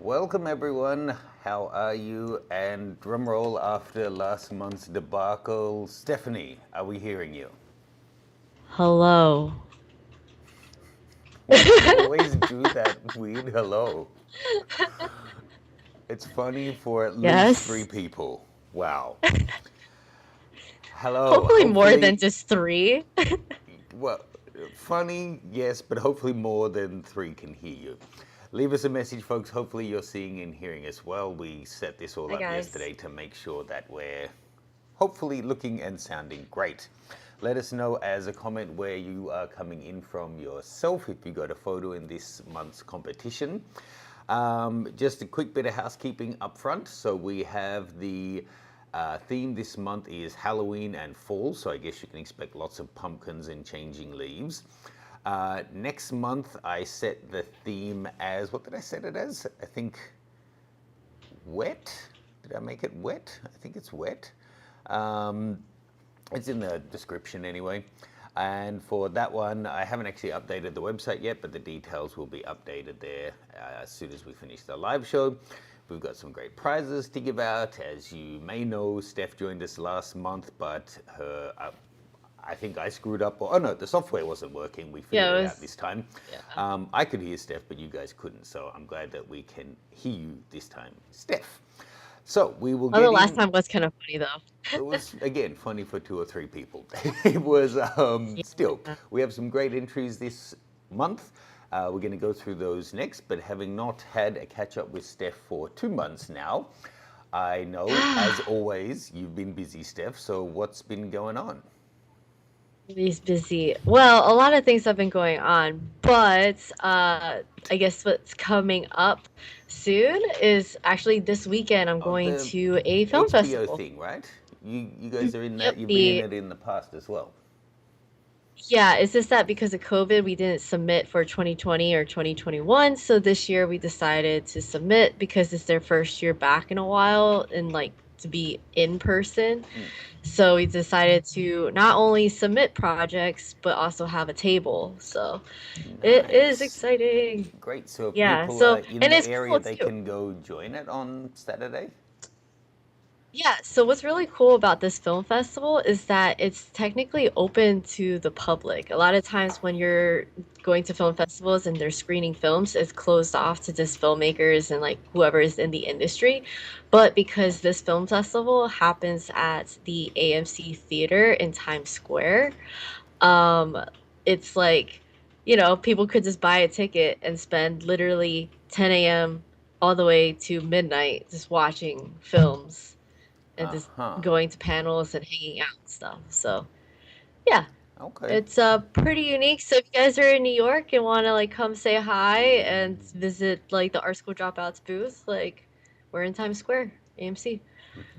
welcome everyone. How are you? And drum roll after last month's debacle. Stephanie, are we hearing you? Hello. Why do you always do that weird hello? It's funny for at least three Yes. people. Wow. Hello. Hopefully more than Hopefully, just three. well, funny, yes, but hopefully more than three can hear you. Leave us a message, folks. Hopefully, you're seeing and hearing us well. We set this all Hi up guys. yesterday to make sure that we're hopefully looking and sounding great. Let us know as a comment where you are coming in from yourself if you got a photo in this month's competition. Just a quick bit of housekeeping up front. So we have the theme this month is Halloween and fall, so I guess you can expect lots of pumpkins and changing leaves. Next month, I set the theme as, what did I set it as? I think wet. Did I make it wet? I think it's wet. Um, it's in the description anyway. And for that one, I haven't actually updated the website yet, but the details will be updated there as soon as we finish the live show. We've got some great prizes to give out. As you may know, Steph joined us last month, but I think I screwed up. Oh no, the software wasn't working. We figured Yeah, it it out was this time. yeah. I could hear Steph, but you guys couldn't. So I'm glad that we can hear you this time, Steph. So we will Well, the get last in. time was kind of funny though. It was, again, funny for two or three people. It was still, Yeah. we have some great entries this month. We're going to go through those next, but having not had a catch up with Steph for 2 months now, I know, as always, you've been busy, Steph. So what's been going on? He's busy. Well, a lot of things have been going on, but I guess what's coming up soon is actually this weekend I'm Oh, going the to a film HBO festival. thing, right? You guys are in that. Yep, You've been in the it in the past as well. Yeah, it's just that because of COVID, we didn't submit for 2020 or 2021. So this year we decided to submit because it's their first year back in a while and like to be in person. So we decided to not only submit projects, but also have a table. So it is Nice. exciting. Great. So if Yeah. people are So, in and the it's area, cool they too. can go join it on Saturday. Yeah, so what's really cool about this film festival is that it's technically open to the public. A lot of times when you're going to film festivals and they're screening films, it's closed off to just filmmakers and like whoever is in the industry. But because this film festival happens at the AMC Theater in Times Square, um, it's like, people could just buy a ticket and spend literally 10 a.m. all the way to midnight just watching films and Uh just huh. going to panels and hanging out and stuff. So yeah, Okay. it's pretty unique. So if you guys are in New York and want to like come say hi and visit like the Art School Dropouts booth, like we're in Times Square, AMC.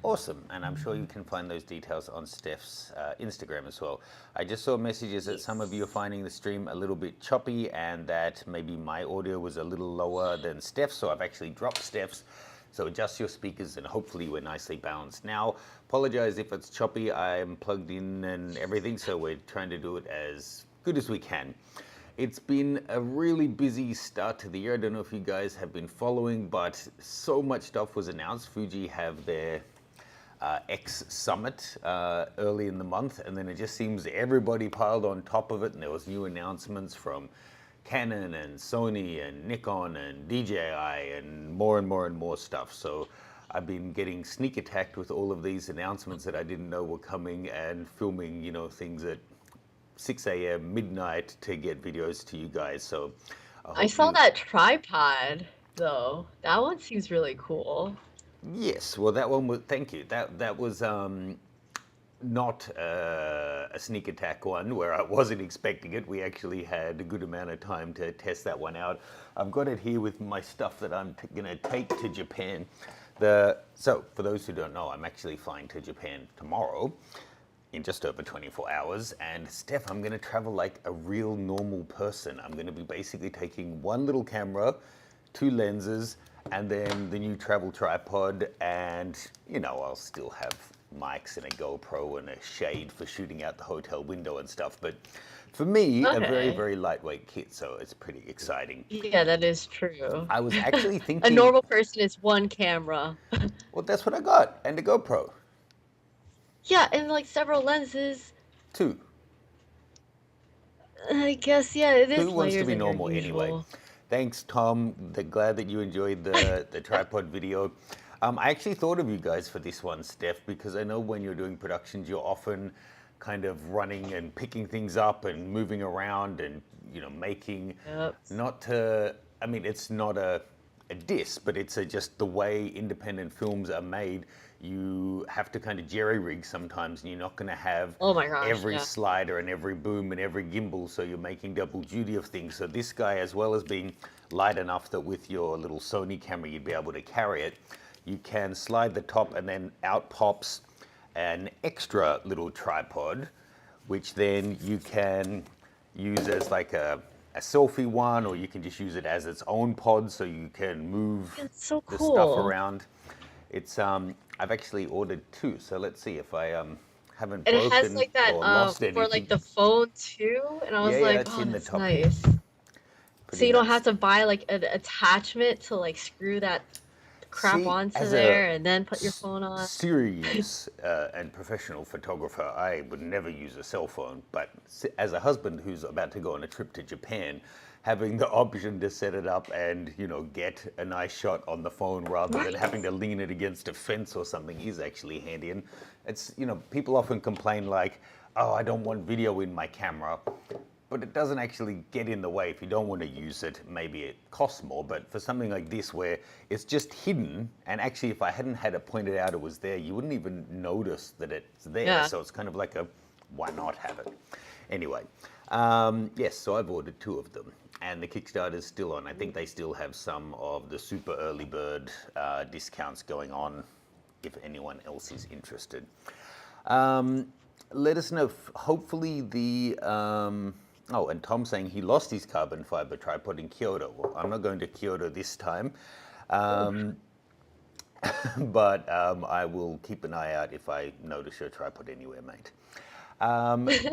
Awesome. And I'm sure you can find those details on Steph's Instagram as well. I just saw messages that some of you are Yes. finding the stream a little bit choppy and that maybe my audio was a little lower than Steph's. So I've actually dropped Steph's. So adjust your speakers and hopefully we're nicely balanced. Now, apologize if it's choppy. I'm plugged in and everything. So we're trying to do it as good as we can. It's been a really busy start to the year. I don't know if you guys have been following, but so much stuff was announced. Fuji have their X Summit early in the month, and then it just seems everybody piled on top of it, and there was new announcements from Canon and Sony and Nikon and DJI and more stuff. So I've been getting sneak attacked with all of these announcements that I didn't know were coming and filming, things at 6 a.m., midnight to get videos to you guys. So I I hope saw you. that tripod though. That one seems really cool. Yes, well, that one was. Thank you. That was not a sneak attack one where I wasn't expecting it. We actually had a good amount of time to test that one out. I've got it here with my stuff that I'm going to take to Japan. So, for those who don't know, I'm actually flying to Japan tomorrow in just over 24 hours. And Steph, I'm going to travel like a real normal person. I'm going to be basically taking one little camera, two lenses, and then the new travel tripod. And, I'll still have mics and a GoPro and a shade for shooting out the hotel window and stuff. But for me, a very, Okay. very lightweight kit, so it's pretty exciting. Yeah, that is true. I was actually A thinking, normal person is one camera. well, that's what I got, and a GoPro, Yeah, and like several lenses. too. I guess, yeah, it Who is wants to lighter be than your normal anyway? usual. Thanks, Tom. Glad that you enjoyed the tripod video. I actually thought of you guys for this one, Steph, because I know when you're doing productions, you're often kind of running and picking things up and moving around and, making, Yep. not to, I mean, it's not a diss, but it's just the way independent films are made. You have to kind of jerry rig sometimes, and you're not going to have Oh my gosh, every yeah. slider and every boom and every gimbal, so you're making double duty of things. So this guy, as well as being light enough that with your little Sony camera you'd be able to carry it, you can slide the top and then out pops an extra little tripod, which then you can use as like a selfie one, or you can just use it as its own pod so you can move It's so the stuff cool. around. It's I've actually ordered two, so let's see if I haven't And it has broken like that or lost for like anything. the phone too. And I was Yeah, yeah, like, it's oh, in the that's top here. nice. So Pretty you don't have nice. to buy like an attachment to like screw that crap See, onto as a there and then put your phone on. serious and professional photographer, I would never use a cell phone. But as a husband who's about to go on a trip to Japan, having the option to set it up and get a nice shot on the phone rather than Right? having to lean it against a fence or something is actually handy. And it's people often complain like, oh, I don't want video in my camera. But it doesn't actually get in the way. If you don't want to use it, maybe it costs more. But for something like this, where it's just hidden, and actually, if I hadn't had it pointed out it was there, you wouldn't even notice that it's there. Yeah. So it's kind of like a, why not have it? Anyway, yes, so I've ordered two of them. And the Kickstarter is still on. I think they still have some of the super early bird discounts going on if anyone else is interested. Let us know. Hopefully oh, and Tom saying he lost his carbon fiber tripod in Kyoto. Well, I'm not going to Kyoto this time, Oh. but I will keep an eye out if I notice your tripod anywhere, mate.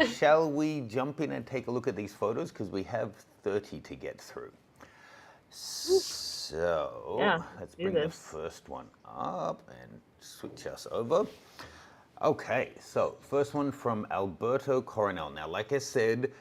Shall we jump in and take a look at these photos? Because we have 30 to get through. So Yeah, let's do bring the this. first one up and switch us over. Okay, so first one from Alberto Coronel. Now, like I said,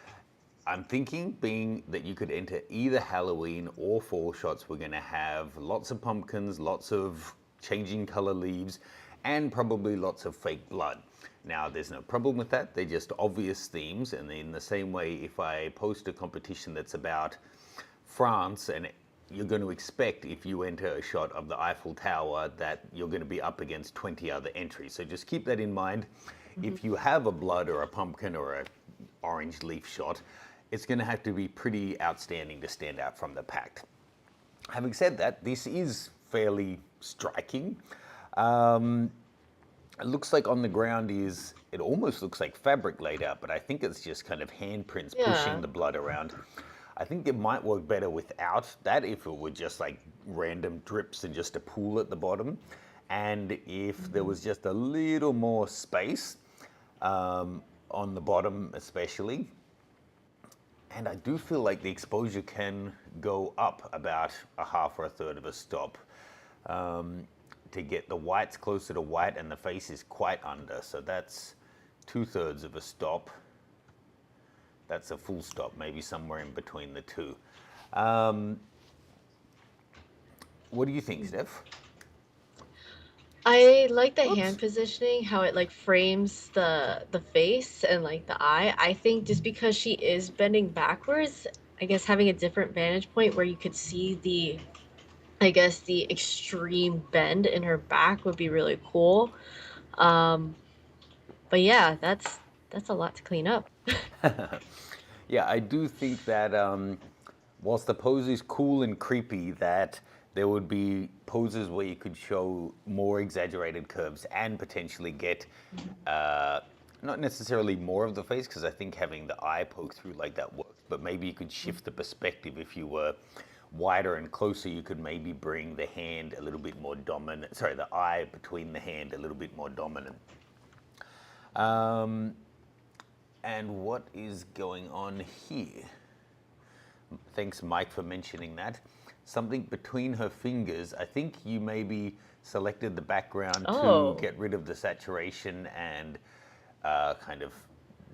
I'm thinking being that you could enter either Halloween or fall shots, we're gonna have lots of pumpkins, lots of changing color leaves, and probably lots of fake blood. Now, there's no problem with that. They're just obvious themes. And in the same way, if I post a competition that's about France, and you're going to expect, if you enter a shot of the Eiffel Tower, that you're going to be up against 20 other entries. So just keep that in mind. Mhm. If you have a blood or a pumpkin or a orange leaf shot, it's going to have to be pretty outstanding to stand out from the pack. Having said that, this is fairly striking. It looks like on the ground it almost looks like fabric laid out, but I think it's just kind of handprints pushing Yeah. the blood around. I think it might work better without that if it were just like random drips and just a pool at the bottom. And if there Mhm. was just a little more space on the bottom especially. And I do feel like the exposure can go up about a half or a third of a stop to get the whites closer to white, and the face is quite under. So that's 2/3 of a stop. That's a full stop, maybe somewhere in between the two. What do you think, Steph? I like the Whoops. hand positioning, how it like frames the face and like the eye. I think just because she is bending backwards, I guess having a different vantage point where you could see the I guess the extreme bend in her back would be really cool. Um, but yeah, that's a lot to clean up. Yeah, I do think that whilst the pose is cool and creepy, that there would be poses where you could show more exaggerated curves and potentially get Mhm. not necessarily more of the face, because I think having the eye poke through like that works, but maybe you could shift the perspective. If you were wider and closer, you could maybe bring the hand a little bit more dominant, sorry, the eye between the hand a little bit more dominant. Um, and what is going on here? Thanks, Mike, for mentioning that. Something between her fingers. I think you maybe selected the background to Oh, get rid of the saturation and kind of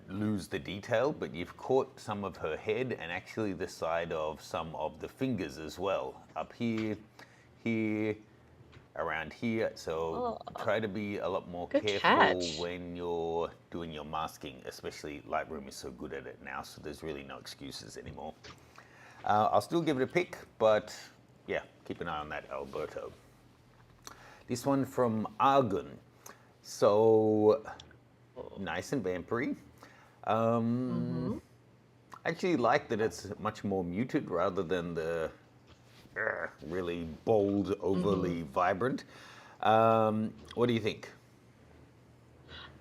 lose the detail, but you've caught some of her head and actually the side of some of the fingers as well. Up here, here, around here. So oh, try to be a lot more good careful catch. when you're doing your masking, especially Lightroom is so good at it now, so there's really no excuses anymore. I'll still give it a pick, but yeah, keep an eye on that, Alberto. This one from Argun. So nice and vampiry. Mm-hmm. I actually like that it's much more muted rather than the really bold, Mm-hmm. overly vibrant. What do you think?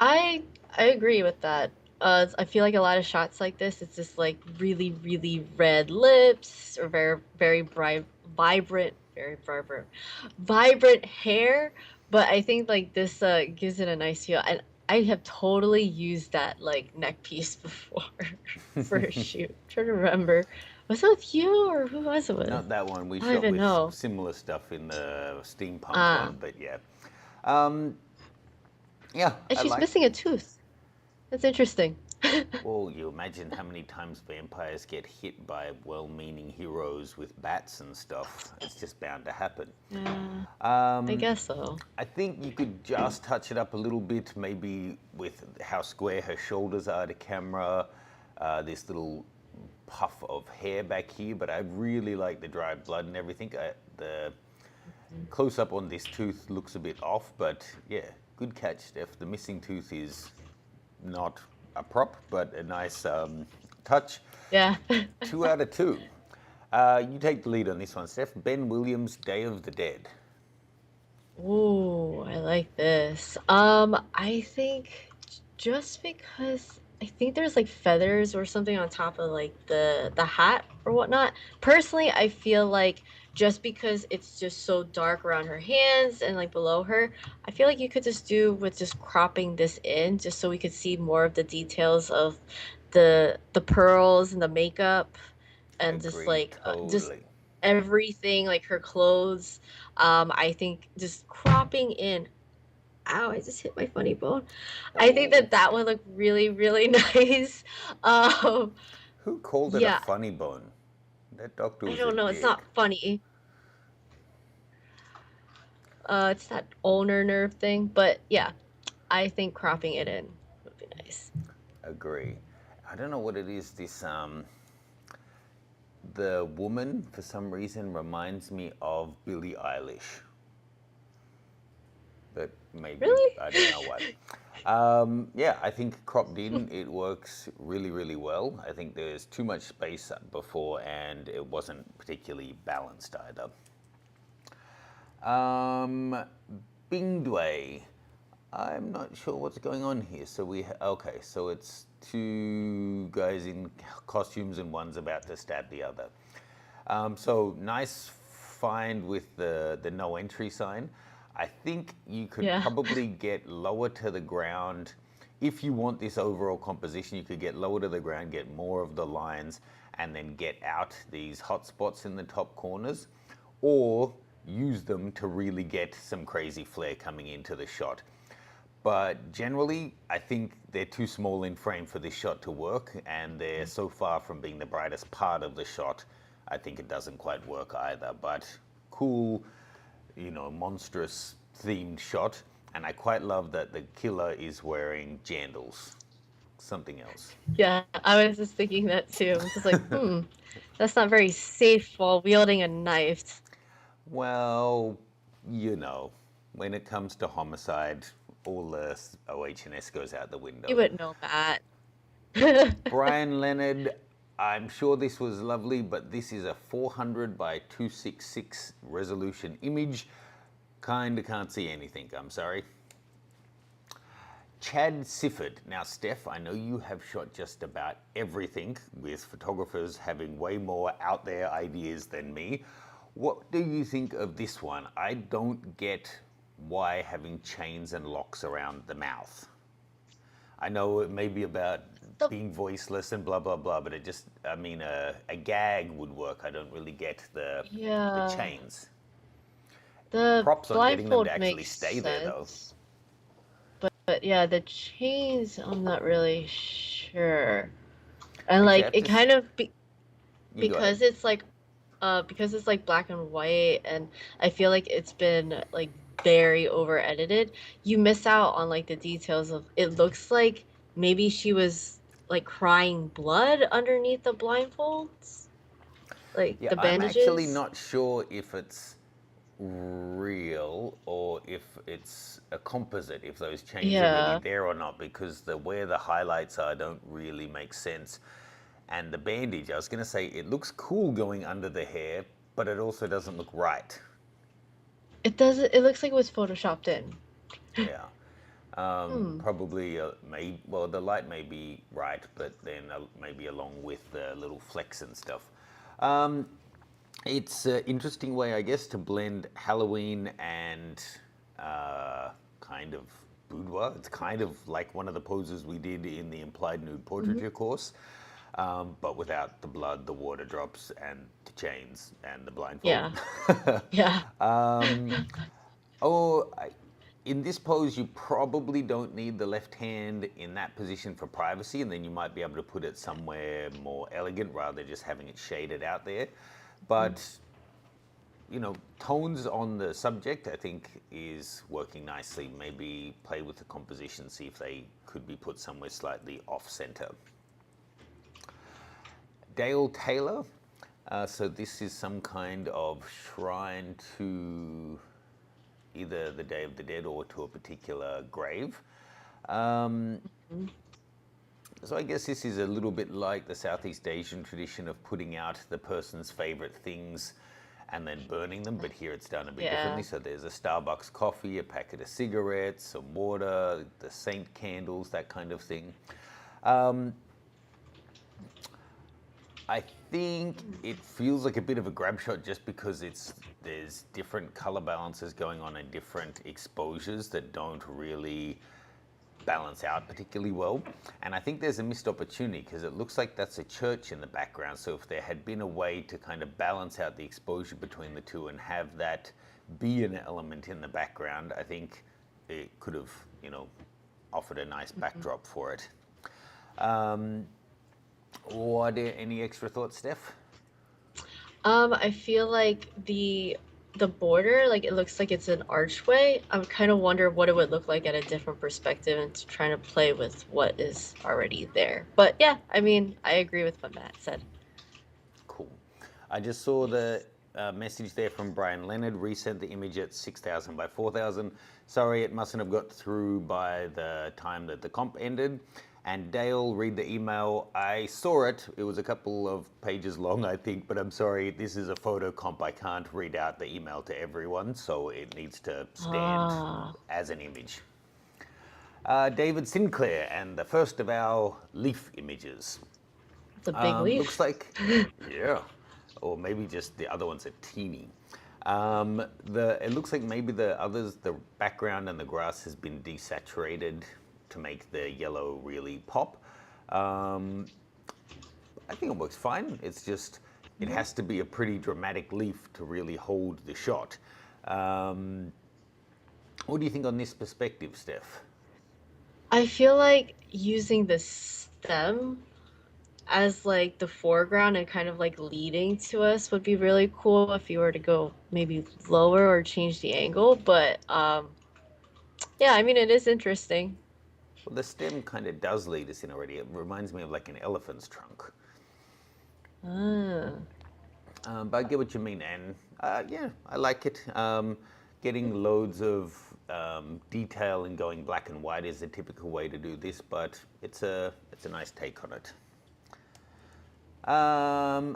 I I agree with that. I feel like a lot of shots like this, it's just like really, really red lips or very bright, vibrant hair. But I think like this gives it a nice feel. And I have totally used that like neck piece before for a shoot. I'm trying to remember, was it with you or who was it with? Not that one. We I don't shot even with know. similar stuff in the steampunk Ah, one, but yeah. Um, yeah, and I she's like. missing a tooth. That's interesting. Well, you imagine how many times vampires get hit by well-meaning heroes with bats and stuff. It's just bound to happen. Yeah, I Um, guess so. I think you could just touch it up a little bit, maybe with how square her shoulders are to camera, this little puff of hair back here, but I really like the dried blood and everything. The close up on this tooth looks a bit off, but yeah, good catch, Steph. The missing tooth is not a prop, but a nice touch. Yeah. 2 out of 2. You take the lead on this one, Steph. Ben Williams, Day of the Dead. Ooh, I like this. I think just because I think there's like feathers or something on top of like the hat or whatnot. Personally, I feel like just because it's just so dark around her hands and like below her, I feel like you could just do with just cropping this in just so we could see more of the details of the pearls and the makeup and just Agreed, like just totally. everything like her clothes. I think just cropping in. Ow, I just hit my funny bone. I think Oh, that that would look really, really nice. Um, who called it a yeah, funny bone? That doctor I was a don't know. It's dick. not funny. It's that ulnar nerve thing. But yeah, I think cropping it in would be nice. Agree. I don't know what it is. This the woman for some reason reminds me of Billie Eilish, but maybe Really? I don't know why. Yeah, I think cropped in it works really, really well. I think there's too much space before, and it wasn't particularly balanced either. Um, Bingdway. I'm not sure what's going on here. So okay, so it's two guys in costumes and one's about to stab the other. So nice find with the no entry sign. I think you could Yeah. probably get lower to the ground. If you want this overall composition, you could get lower to the ground, get more of the lines, and then get out these hot spots in the top corners, or use them to really get some crazy flare coming into the shot. But generally, I think they're too small in frame for this shot to work, and they're so far from being the brightest part of the shot, I think it doesn't quite work either. But cool, monstrous themed shot, and I quite love that the killer is wearing jandals, something else. Yeah, I was just thinking that too. I'm just like, that's not very safe while wielding a knife. Well, you know, when it comes to homicide, all the OH&S goes out the You window. would know that. Brian Leonard, I'm sure this was lovely, but this is a 400 by 266 resolution image. Kinda can't see anything, I'm sorry. Chad Sifford. Now, Steph, I know you have shot just about everything, with photographers having way more out there ideas than me. What do you think of this one? I don't get why having chains and locks around the mouth. I know it may be about The being voiceless and blah blah blah, but it just, I mean, a gag would work. I don't really get the yeah, chains. the Props on getting them to blindfold actually makes stay there, though. sense. But yeah, the chains, I'm not really sure. And Actually, I like have it to. kind of You go ahead. because it's like black and white and I feel like it's been like very over edited, you miss out on like the details of it looks like maybe she was like crying blood underneath the blindfolds, like Yeah, the I'm actually bandages. not sure if it's real or if it's a composite, if those chains are really Yeah. there or not, because the where the highlights are don't really make sense. And the bandage, I was going to say, it looks cool going under the hair, but it also doesn't look right. It doesn't, it looks like it was photoshopped in. Yeah. Hmm. Probably, well, the light may be right, but then maybe along with the little flecks and stuff. Um, it's an interesting way, I guess, to blend Halloween and kind of boudoir. It's kind of like one of the poses we did in the implied nude Hmm. portraiture course, but without the blood, the water drops, and the chains and the blindfold. Yeah. Yeah. Oh, in this pose, you probably don't need the left hand in that position for privacy, and then you might be able to put it somewhere more elegant rather than just having it shaded out there. But, tones on the subject, I think, is working nicely. Maybe play with the composition, see if they could be put somewhere slightly off center. Dale Taylor. So this is some kind of shrine to either the Day of the Dead or to a particular grave. Mhm. So I guess this is a little bit like the Southeast Asian tradition of putting out the person's favorite things and then burning them, but here it's done a bit differently. Yeah. So there's a Starbucks coffee, a packet of cigarettes, some water, the saint candles, that kind of thing. I think it feels like a bit of a grab shot just because there's different color balances going on and different exposures that don't really balance out particularly well. And I think there's a missed opportunity because it looks like that's a church in the background. So if there had been a way to kind of balance out the exposure between the two and have that be an element in the background, I think it could have, offered a nice Mhm. backdrop for it. What any extra thoughts, Steph? I feel like the border, like it looks like it's an archway. I would kind of wonder what it would look like at a different perspective and trying to play with what is already there. But yeah, I mean, I agree with what Matt said. Cool. I just saw the message there from Brian Leonard. Resent the image at 6,000 by 4,000. Sorry, it mustn't have got through by the time that the comp ended. And Dale, read the email. I saw it. It was a couple of pages long, I think, but I'm sorry. This is a photo comp. I can't read out the email to everyone, so it needs to stand Ah, as an image. David Sinclair, and the first of our leaf images. it's a big Looks leaf. like, yeah, or maybe just the other ones are teeny. It looks like maybe the others, the background and the grass has been desaturated to make the yellow really pop. Um, I think it works fine. It's just it Mhm. has to be a pretty dramatic leaf to really hold the shot. Um, what do you think on this perspective, Steph? I feel like using the stem as like the foreground and kind of like leading to us would be really cool if you were to go maybe lower or change the angle. But yeah, I mean it is interesting. Well, the stem kind of does lead us in already. It reminds me of like an elephant's trunk. Ah. But I get what you mean, and yeah, I like it. Getting loads of detail and going black and white is a typical way to do this, but it's a nice take on it.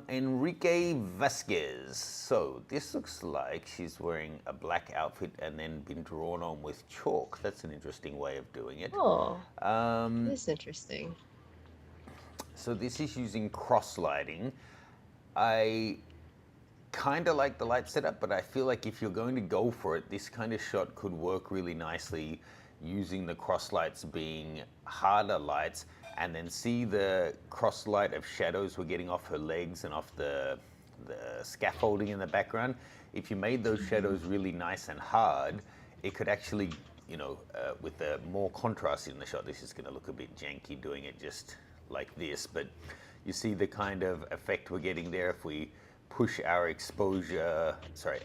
Enrique Vasquez. So this looks like she's wearing a black outfit and then been drawn on with chalk. That's an interesting way of doing it. Oh, Um, this is interesting. so this is using cross lighting. I kind of like the light setup, but I feel like if you're going to go for it, this kind of shot could work really nicely using the cross lights being harder lights, and then see the cross light of shadows we're getting off her legs and off the scaffolding in the background. If you made those shadows really nice and hard, it could actually, with the more contrast in the shot, this is going to look a bit janky doing it just like this, but you see the kind of effect we're getting there. If we push our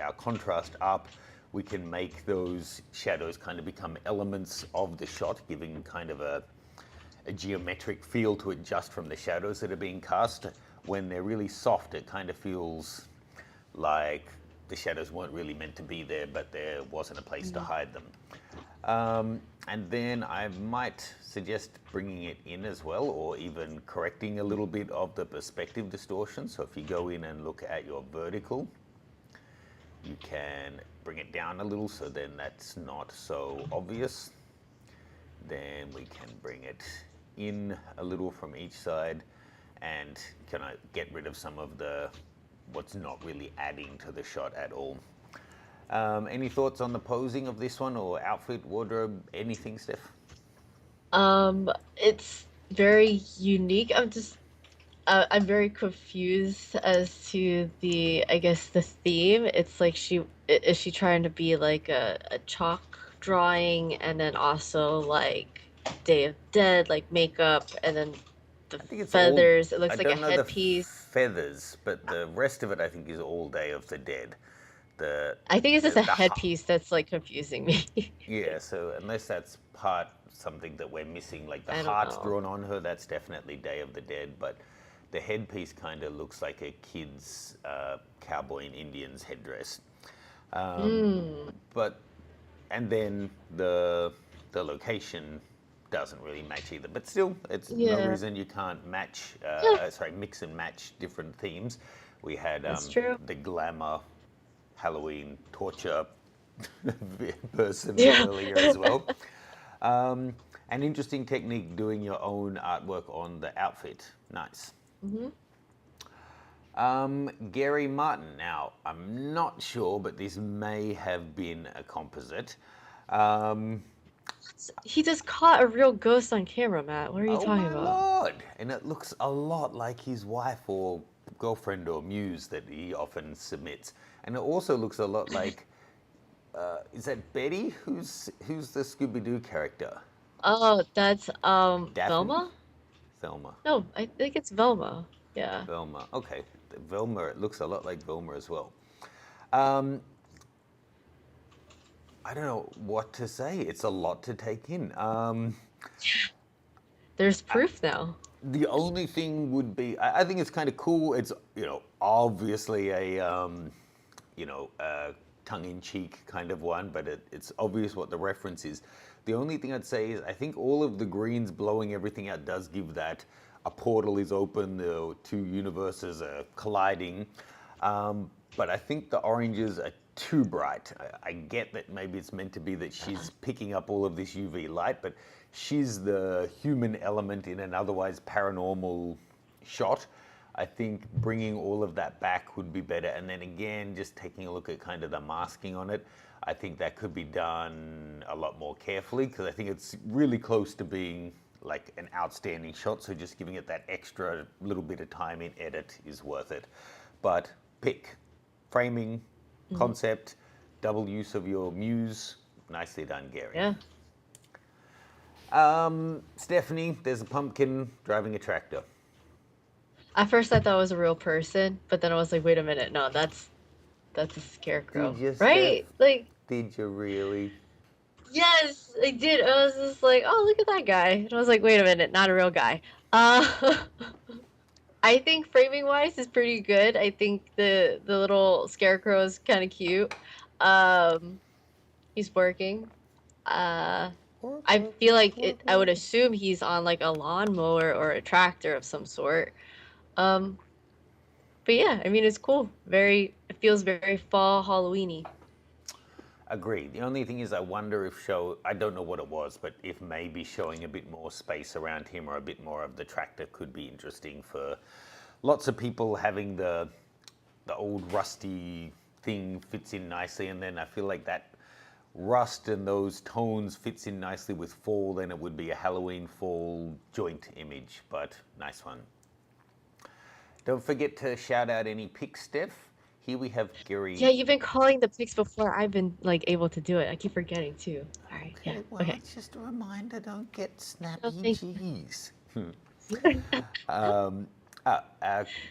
our contrast up, we can make those shadows kind of become elements of the shot, giving kind of a geometric feel to it just from the shadows that are being cast. When they're really soft, it kind of feels like the shadows weren't really meant to be there, but there wasn't a place to hide them. And then I might suggest bringing it in as well, or even correcting a little bit of the perspective distortion. So if you go in and look at your vertical, you can bring it down a little so then that's not so obvious. Then we can bring it in a little from each side and kind of get rid of some of what's not really adding to the shot at all. Any thoughts on the posing of this one, or outfit, wardrobe, anything, Steph? It's very unique. I'm very confused as to I guess the theme. It's like is she trying to be like a chalk drawing, and then also like Day of Dead, like makeup, and then the I think it's all. feathers. It I looks like a don't know the headpiece. feathers, but the rest of it I think is all Day of the Dead. The I think it's just a the headpiece that's like confusing me. Yeah, so unless that's part something that we're missing, like the I don't hearts know. drawn on her, that's definitely Day of the Dead. But the headpiece kind of looks like a kid's cowboy and Indian's headdress. Mm, But and then the location doesn't really match either. But still, it's no yeah, reason you can't yeah, mix and match different themes. We had that's true. the glamour Halloween torture person Yeah. earlier as well. An interesting technique doing your own artwork on the outfit. Nice. hmm Gary Martin. Now, I'm not sure, but this may have been a composite. Um, He just caught a real ghost on camera, Matt. What are you oh talking my about? lord! And it looks a lot like his wife or girlfriend or muse that he often submits. And it also looks a lot like, is that Betty? Who's the Scooby Doo character? Oh, that's Daphne? Velma? Thelma. No, I think it's Velma. Yeah. Velma. Okay. Velma, it looks a lot like Velma as well. Um, I don't know what to say. It's a lot to take in. There's proof now. The only thing would be, I think it's kind of cool. It's, obviously a tongue-in-cheek kind of one, but it's obvious what the reference is. The only thing I'd say is I think all of the greens blowing everything out does give that a portal is open, the two universes are colliding. But I think the oranges are too bright. I get that maybe it's meant to be that she's picking up all of this UV light, but she's the human element in an otherwise paranormal shot. I think bringing all of that back would be better. And then again, just taking a look at kind of the masking on it, I think that could be done a lot more carefully, because I think it's really close to being like an outstanding shot. So just giving it that extra little bit of time in edit is worth it. But pick framing, Mhm. concept, double use of your muse. Nicely done, Gary. Yeah. Stephanie, there's a pumpkin driving a tractor. At first I thought it was a real person, but then I was like, wait a minute, no, that's a Did scarecrow. you, Steph? Right? Like, Did you really? yes, I did. I was just like, oh, look at that guy. And I was like, wait a minute, not a real guy. Uh I think framing wise is pretty good. I think the little scarecrow is kind of cute. Um he's working. Uh I feel like I would assume he's on like a lawnmower or a tractor of some sort. Um, but yeah, I mean it's cool. It feels very fall Halloweeny. Agreed. The only thing is, I wonder if I don't know what it was, but if maybe showing a bit more space around him or a bit more of the tractor could be interesting for lots of people. Having the old rusty thing fits in nicely, and then I feel like that rust and those tones fits in nicely with fall, then it would be a Halloween fall joint image, but nice one. Don't forget to shout out any pics, Steph. Here we have Yeah, Gary. you've been calling the pics before I've been like able to do it. I keep forgetting too. All right, yeah, Okay, well, okay. it's just a reminder, don't get Oh, snappy, thank jeez. you.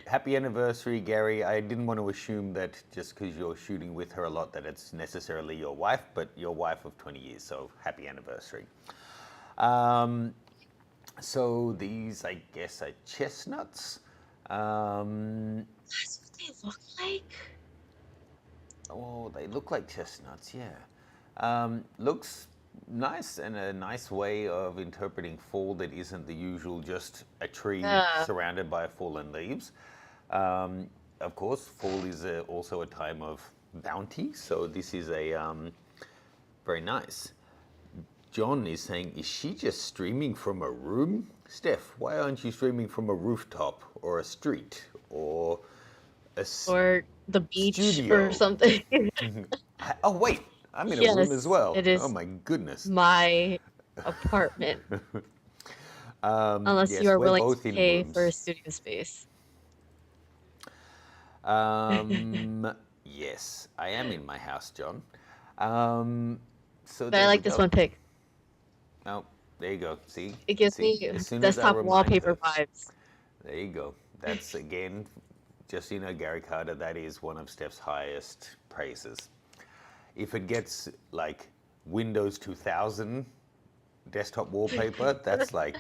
Happy anniversary, Gary. I didn't want to assume that just because you're shooting with her a lot that it's necessarily your wife, but your wife of 20 years, so happy anniversary. Um, so these, I guess, are chestnuts. That's what they look like. Oh, they look like chestnuts, yeah. Looks nice and a nice way of interpreting fall that isn't the usual just a tree Yeah. surrounded by fallen leaves. Um, of course, fall is also a time of bounty, so this is a very nice. John is saying, is she just streaming from a room? Steph, why aren't you streaming from a rooftop or a street or a Or the beach or studio? something. Oh, wait, I'm in a room as Yes, well. it Oh is my goodness. my apartment, unless you Yes, are we're willing to both in pay for a rooms. studio space. Yes, I am in my house, John. Um, so But I there we like this go. one pic. Oh, there you go. See, It gives see. me As soon as I desktop remind wallpaper her, vibes. there you go. That's again, just so you know, Gary Carter. That is one of Steph's highest praises. If it gets like Windows 2000 desktop wallpaper, that's like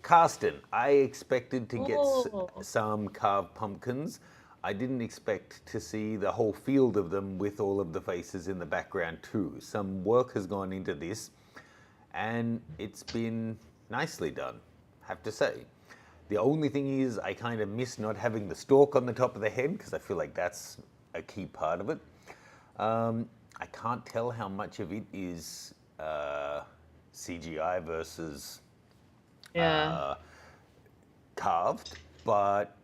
Karsten, I expected to get Oh, some carved pumpkins. I didn't expect to see the whole field of them with all of the faces in the background too. Some work has gone into this and it's been nicely done, have to say. The only thing is I kind of miss not having the stalk on the top of the head because I feel like that's a key part of it. I can't tell how much of it is CGI versus yeah. carved, but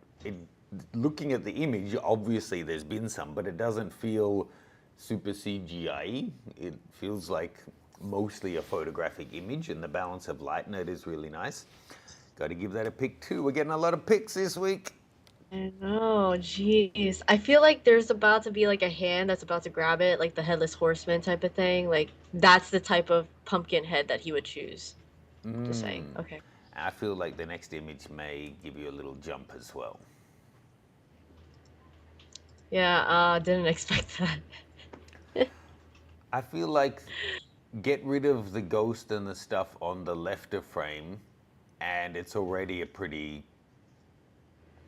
looking at the image, obviously there's been some, but it doesn't feel super CGI. It feels like mostly a photographic image, and the balance of light in it is really nice. Got to give that a pick too. We're getting a lot of picks this week. I know, jeez. I feel like there's about to be like a hand that's about to grab it, like the headless horseman type of thing. Like that's the type of pumpkin head that he would choose. Just saying. Okay. I feel like the next image may give you a little jump as well. Yeah, didn't expect that. I feel like get rid of the ghost and the stuff on the left of frame, and it's already a pretty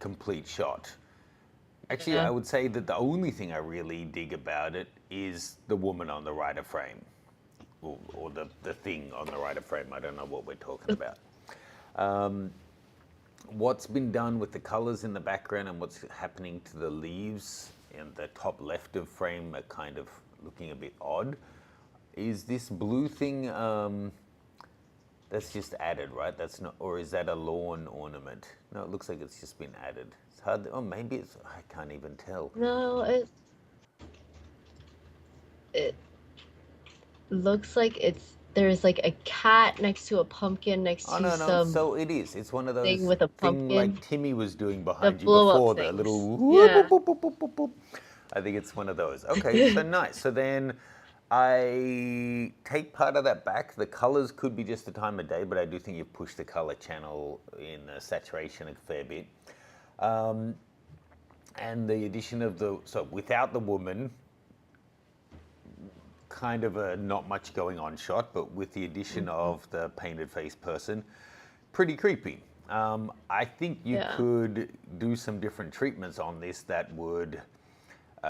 complete shot. Actually, Yeah. I would say that the only thing I really dig about it is the woman on the right of frame, or the thing on the right of frame. I don't know what we're talking about. What's been done with the colors in the background and what's happening to the leaves in the top left of frame are kind of looking a bit odd. Is this blue thing that's just added, right? That's not, or is that a lawn ornament? No, it looks like it's just been added. It's hard. Oh, maybe it's. I can't even tell. No, it looks like there's like a cat next to a pumpkin next Oh to no, no. some So it is. It's one of thing those with a thing pumpkin. like Timmy was doing The behind you blow up before, the things. little whoop, Yeah. whoop, whoop, whoop, whoop, whoop. I think it's one of those. Okay, so nice. So then I take part of that back. The colors could be just the time of day, but I do think you've pushed the color channel in saturation a fair bit. And the addition of so without the woman, kind of a not much going on shot, but with the addition Mhm. of the painted face person, pretty creepy. I think you Yeah. could do some different treatments on this that would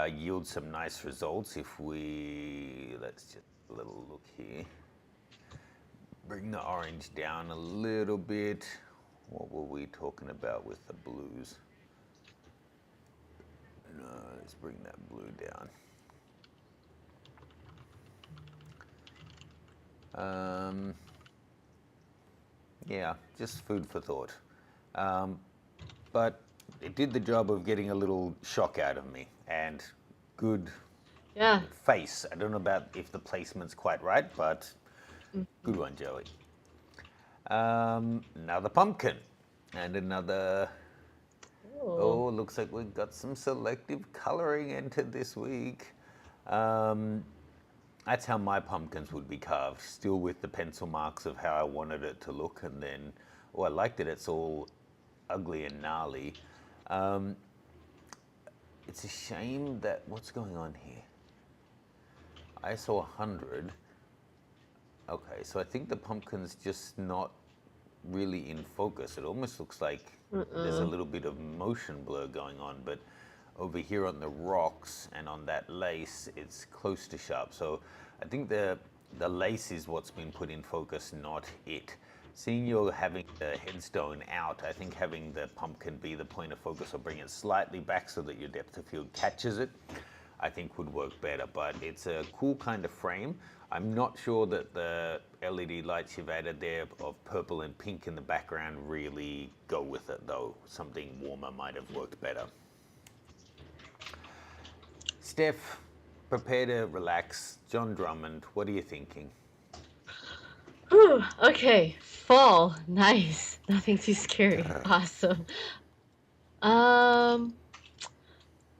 yield some nice results if let's just a little look here. Bring the orange down a little bit. What were we talking about with the blues? No, let's bring that blue down. Yeah, just food for thought. But it did the job of getting a little shock out of me, and good Yeah. face. I don't know about if the placement's quite right, but good one, Joey. Another pumpkin and another. Oh. Oh, looks like we've got some selective coloring entered this week. Um, that's how my pumpkins would be carved, still with the pencil marks of how I wanted it to look, and then, oh, I liked it. It's all ugly and gnarly. Um, it's a shame that what's going on here. ISO 100. Okay, so I think the pumpkin's just not really in focus. It almost looks like there's a Mm-mm. little bit of motion blur going on, but over here on the rocks and on that lace, it's close to sharp. So I think the lace is what's been put in focus, not it. Seeing you're having the headstone out, I think having the pumpkin be the point of focus or bring it slightly back so that your depth of field catches it, I think would work better. But it's a cool kind of frame. I'm not sure that the LED lights you've added there of purple and pink in the background really go with it, though. Something warmer might have worked better. Steph, prepare to relax. John Drummond, what are you thinking? Whew, okay. Fall. Nice. Nothing too scary. Awesome. Um,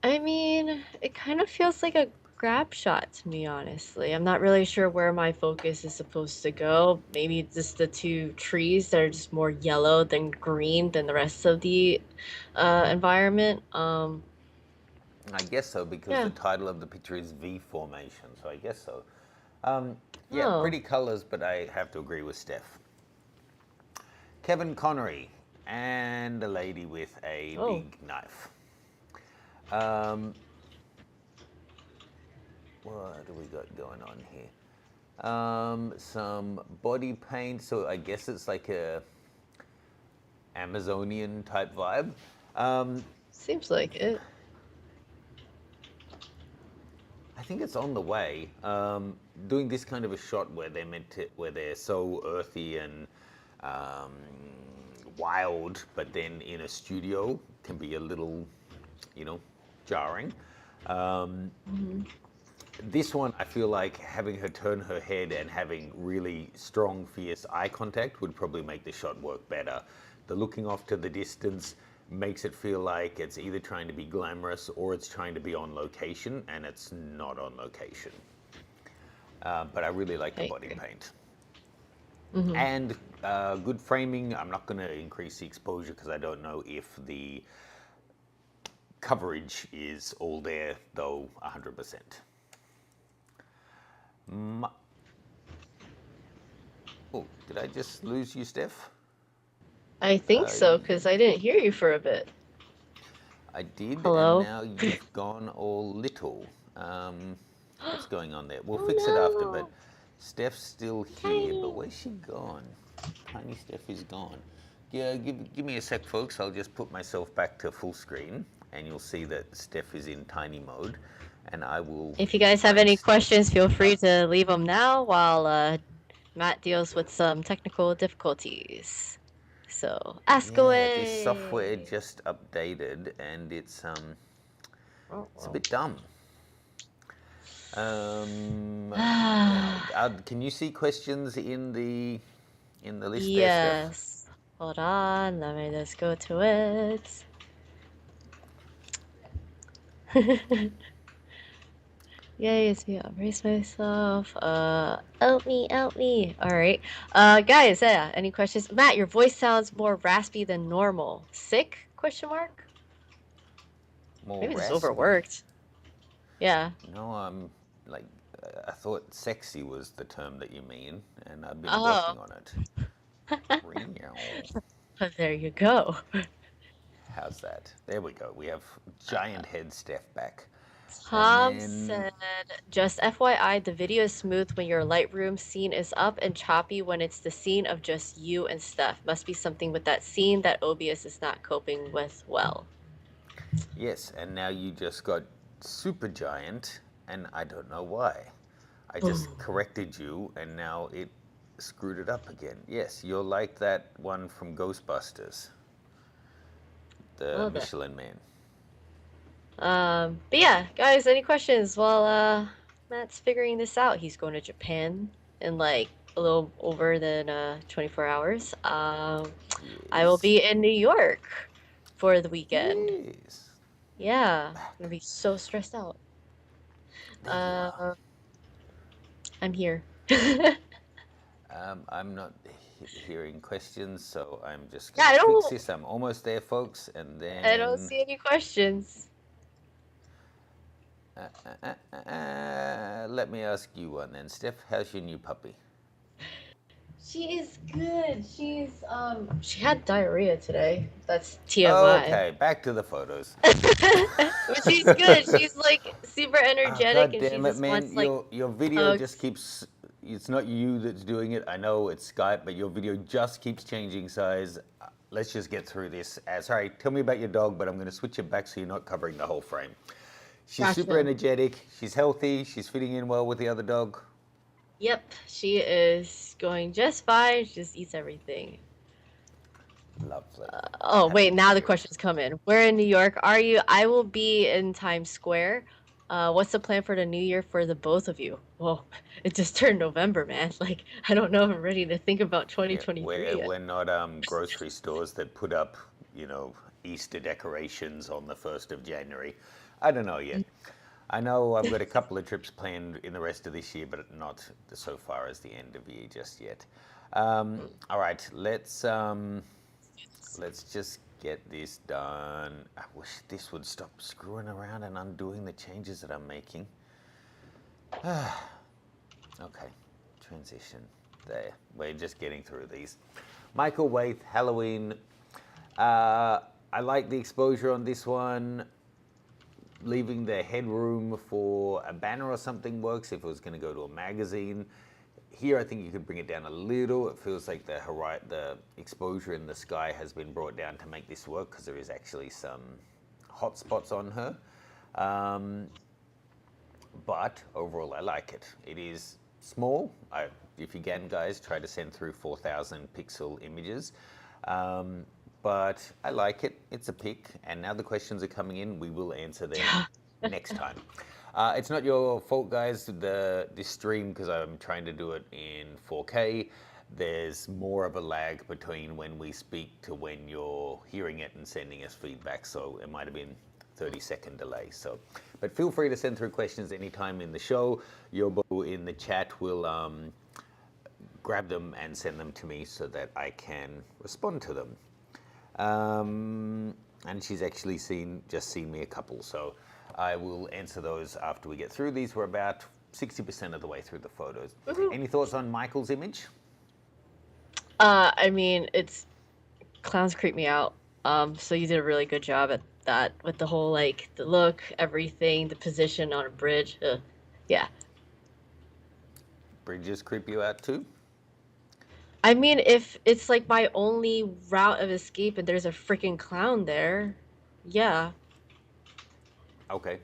I mean, it kind of feels like a grab shot to me, honestly. I'm not really sure where my focus is supposed to go. Maybe just the two trees that are just more yellow than green than the rest of the environment. I guess so, because the Yeah. title of the picture is V Formation, so I guess so. Um, yeah, Oh. pretty colors, but I have to agree with Steph. Kevin Connery and a lady with a Oh. big knife. Um, what do we got going on here? Some body paint, so I guess it's like a Amazonian type vibe. Seems like it. I think it's on the way. Doing this kind of a shot where they're meant to, where they're so earthy and um, wild, but then in a studio can be a little, you know, jarring. Um, Hmm. this one, I feel like having her turn her head and having really strong, fierce eye contact would probably make the shot work better. The looking off to the distance makes it feel like it's either trying to be glamorous or it's trying to be on location, and it's not on location. But I really like the I body agree. paint. Hmm. And good framing. I'm not going to increase the exposure because I don't know if the coverage is all there, though 100%. Oh, did I just lose you, Steph? I think Uh, so, because I didn't hear you for a bit. I did, and Hello? now you've gone all little. What's going on there? We'll Oh fix it after, but no, Steph's still here. But tiny. where's she gone? Tiny Steph is gone. Yeah, give me a sec, folks. I'll just put myself back to full screen, and you'll see that Steph is in tiny mode, and I will If you guys have find any Steph. questions, feel free to leave them now while Matt deals with some technical difficulties. So ask Yeah, this software away. just updated, and it's a Uh-oh. bit dumb. Now, can you see questions in the list there, Steph? Yes. Hold on, let me just go to it. Yay, it's me. I'll brace myself. Help me, help me. All right. Guys, yeah, any questions? Matt, your voice sounds more raspy than normal. Sick? Question mark? More Maybe just raspy. overworked. Yeah. No, I'm like, I thought sexy was the term that you mean, and I've been Oh, working on it. Real. but there you go. How's that? There we go. We have giant head Steph back. And Tom then, said, just FYI, the video is smooth when your Lightroom scene is up and choppy when it's the scene of just you and Steph. Must be something with that scene that OBS is not coping with well. yes, and now you just got super giant, and I don't know why. I just corrected you, and now it screwed it up again. Yes, you're like that one from Ghostbusters, the Oh, the Michelin Man. But yeah, guys, any questions? While Matt's figuring this out, he's going to Japan in like a little over than 24 hours. I will Yes. be in New York for the weekend. Yes. Yeah, I'm Back. gonna be so stressed out. There you are. Uh, I'm here. I'm not hearing questions, so I'm just Yeah, gonna fix this. I'm almost there, folks, and I don't then see any questions. let me ask you one then, Steph. How's your new puppy? She is good. She had diarrhea today. That's TMI. Okay, back to the photos. But she's good. She's like super Ah, energetic God and she damn it, just man! wants like Your video just hugs. keeps. It's not you that's doing it. I know it's Skype, but your video just keeps changing size. Let's just get through this. Sorry, tell me about your dog, but I'm going to switch it back so you're not covering the whole frame. She's super Gotcha. energetic. She's healthy. She's fitting in well with the other dog. Yep, she is going just fine. She just eats everything. Lovely. Oh, Happy wait, to now the hear it. questions come in. Where in New York are you? I will be in Times Square. What's the plan for the new year for the both of you? Well, it just turned November, man. Like, I don't know if I'm ready to think about Yeah, 2023 yet. we're not grocery stores that put up, you know, Easter decorations on the 1st of January. I don't know yet. I know I've got a couple of trips planned in the rest of this year, but not so far as the end of year just yet. All right, let's just get this done. I wish this would stop screwing around and undoing the changes that I'm making. Okay, transition. There, we're just getting through these. Michael Waith, Halloween. I like the exposure on this one. Leaving the headroom for a banner or something works if it was going to go to a magazine. Here, I think you could bring it down a little. It feels like the exposure in the sky has been brought down to make this work because there is actually some hot spots on her. But overall, I like it. It is small. If you can, guys, try to send through 4,000 pixel images. But I like it. It's a pick. And now the questions are coming in. We will answer them next time. It's not your fault, guys, this stream, because I'm trying to do it in 4K. There's more of a lag between when we speak to when you're hearing it and sending us feedback. So it might have been 30-second delay. So, but feel free to send through questions anytime in the show. Yobo in the chat will grab them and send them to me so that I can respond to them. And she's actually just seen me a couple, so I will answer those after we get through these. We're about 60% of the way through the photos. Woohoo. Any thoughts on Michael's image? I mean, clowns creep me out. So you did a really good job at that with the whole like the look, everything, the position on a bridge. Yeah. Bridges creep you out too? I mean, if it's like my only route of escape and there's a freaking clown there, yeah, Okay.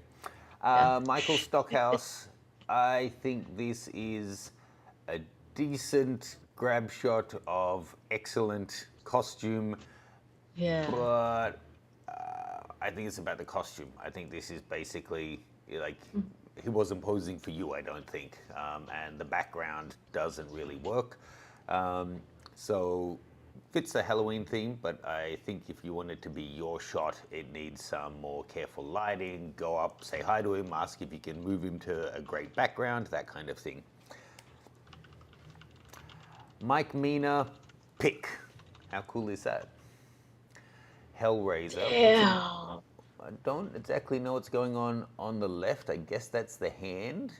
yeah. Michael Stockhouse, I think this is a decent grab shot of excellent costume, Yeah. but I think it's about the costume. I think this is basically like he wasn't posing for you, I don't think, and the background doesn't really work. So fits the Halloween theme, but I think if you want it to be your shot, it needs some more careful lighting. Go up, say hi to him, ask if you can move him to a great background, that kind of thing. Mike Mina, pick. How cool is that? Hellraiser. Yeah. I don't exactly know what's going on the left. I guess that's the hand.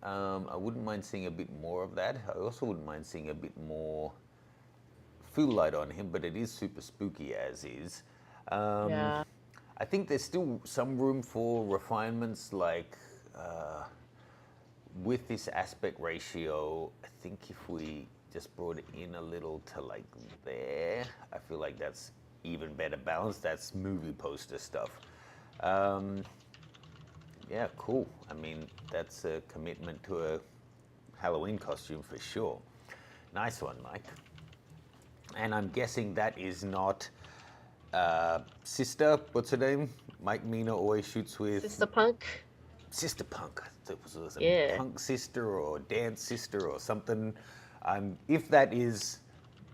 I wouldn't mind seeing a bit more of that. I also wouldn't mind seeing a bit more full light on him, but it is super spooky as is. Yeah. I think there's still some room for refinements, like with this aspect ratio. I think if we just brought it in a little to like there, I feel like that's even better balance. That's movie poster stuff. Yeah, cool. I mean, that's a commitment to a Halloween costume for sure. Nice one, Mike. And I'm guessing that is not sister. What's her name? Mike Mina always shoots with Sister Punk. Sister Punk. It was a Yeah. punk sister or dance sister or something. If that is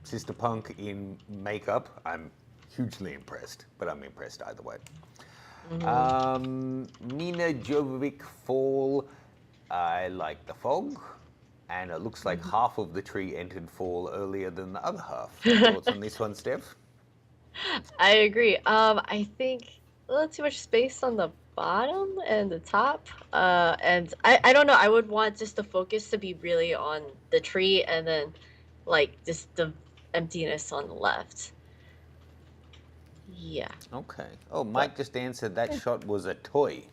Sister Punk in makeup, I'm hugely impressed. But I'm impressed either way. Mina Jovovic Fall. I like the fog. And it looks like half of the tree entered fall earlier than the other half. Thoughts on this one, Steph? I agree. I think a little too much space on the bottom and the top. And I don't know. I would want just the focus to be really on the tree and then like just the emptiness on the left. Yeah. Okay. Oh, But Mike just answered that shot was a toy.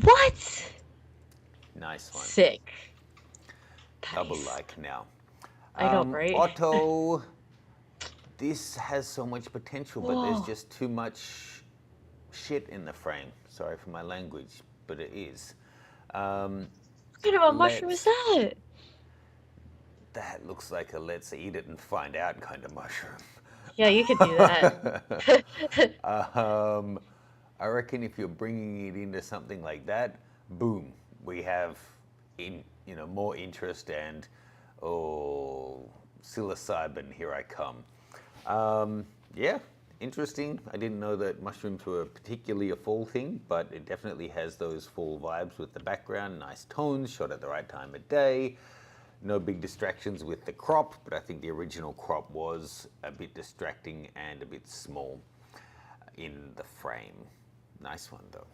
what? Nice one. Sick. Double Nice. like now. I know, right? Otto, this has so much potential, but there's Whoa. just too much shit in the frame. Sorry for my language, but it is. What kind of a mushroom is Let's. that? That looks like a let's eat it and find out kind of mushroom. Yeah, you could do that. I reckon if you're bringing it into something like that, boom, we have more interest and psilocybin, here I come. Yeah, interesting. I didn't know that mushrooms were particularly a fall thing, but it definitely has those fall vibes with the background, nice tones, shot at the right time of day. No big distractions with the crop, but I think the original crop was a bit distracting and a bit small in the frame. Nice one though.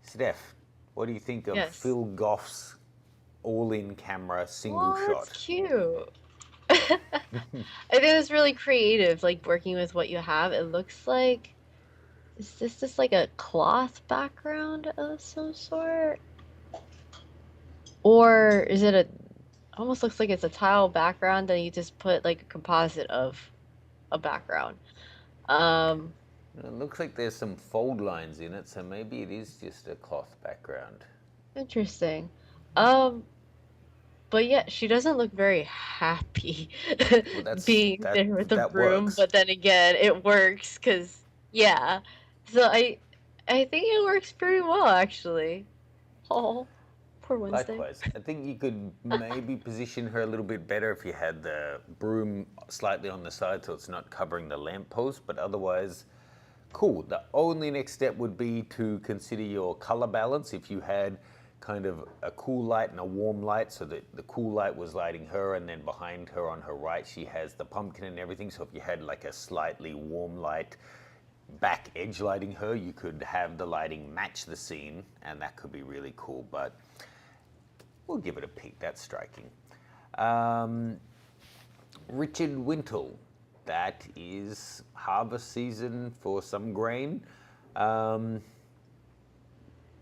Steph, what do you think of Yes. Phil Goff's all-in camera single Oh, shot? that's cute. I think it's really creative, like working with what you have. It looks like, is this just like a cloth background of some sort? Or is it almost looks like it's a tile background that you just put like a composite of a background. Um, It looks like there's some fold lines in it, so maybe it is just a cloth background. Interesting. Um, but yeah, she doesn't look very happy Well, being there with the that broom, works. but then again, it works because yeah. So I think it works pretty well actually. Oh, poor Wednesday. Likewise, I think you could maybe position her a little bit better if you had the broom slightly on the side so it's not covering the lamppost, but otherwise, cool. The only next step would be to consider your color balance. If you had kind of a cool light and a warm light, so that the cool light was lighting her, and then behind her on her right, she has the pumpkin and everything. So if you had like a slightly warm light back edge lighting her, you could have the lighting match the scene, and that could be really cool. But we'll give it a peek. That's striking. Richard Wintle. That is harvest season for some grain. Yeah,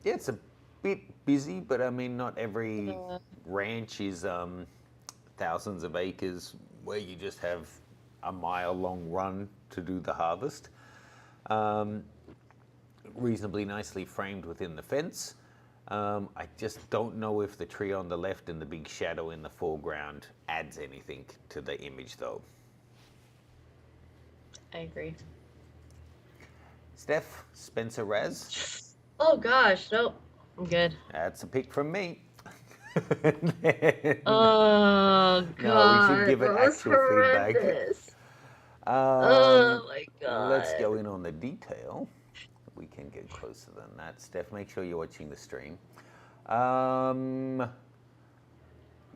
it's a bit busy, but I mean, not every Uh, ranch is thousands of acres where you just have a mile-long run to do the harvest. Reasonably nicely framed within the fence. I just don't know if the tree on the left and the big shadow in the foreground adds anything to the image, though. I agree. Steph, Spencer Raz, Oh gosh, nope. I'm good. that's a pick from me. Oh No, we should god, give it that was actual feedback. horrendous. Um, Oh my let's god. go in on the detail. We can get closer than that. Steph, make sure you're watching the stream.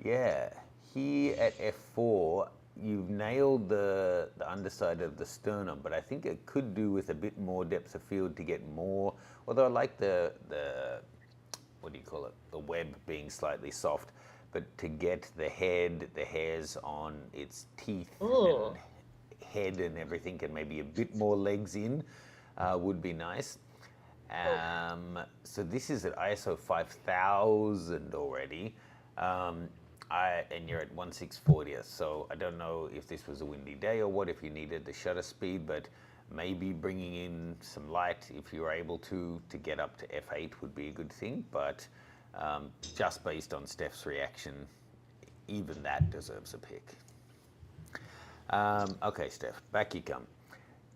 Yeah, here at F4, you've nailed the underside of the sternum, but I think it could do with a bit more depth of field to get more, although I like the what do you call it, the web being slightly soft, but to get the head, the hairs on its teeth Ooh. and head and everything, and maybe a bit more legs in would be nice. So this is at ISO 5000 already, and you're at 1640th. So I don't know if this was a windy day or what, if you needed the shutter speed, but maybe bringing in some light, if you're able to get up to f8 would be a good thing. But just based on Steph's reaction, even that deserves a pick. Okay, Steph, back you come.